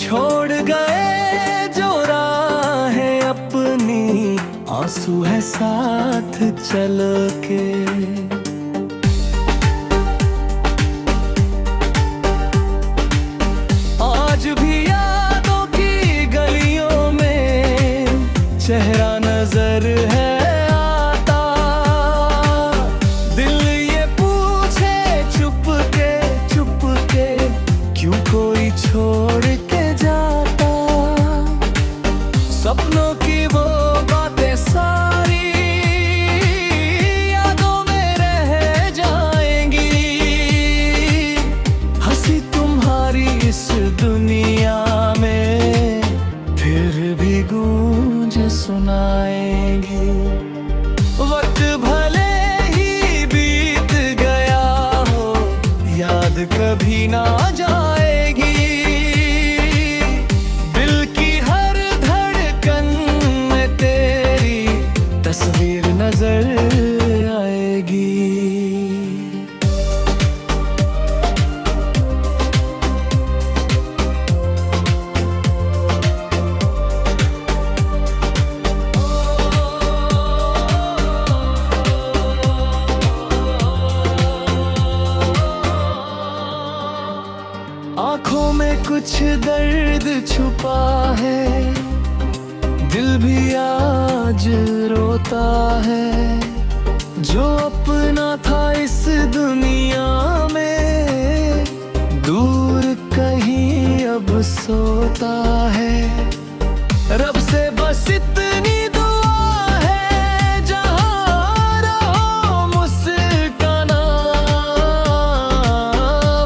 छोड़ गए जो राहें अपनी, आंसू है साथ चल के। आज भी यादों की गलियों में चेहरा नजर है आता, दिल ये पूछे चुप के क्यों कोई छोड़ के जाता। सपनों की वो बातें सारी यादों में रह जाएंगी, हंसी तुम्हारी इस दुनिया में फिर भी गूंज सुनाएंगी। वक्त भले ही बीत गया हो, याद कभी ना जाएगी। दिल की हर धड़कन में तेरी तस्वीर नजर आएगी। आँखों में कुछ दर्द छुपा है, दिल भी आज रोता है। जो अपना था इस दुनिया में, दूर कहीं अब सोता है। रब से बस इतनी दुआ है, जहाँ रहो मुस्काना।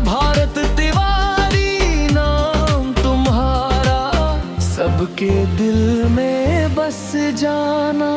भारत तिवारी नाम तुम्हारा, सबके दिल में बस जाना।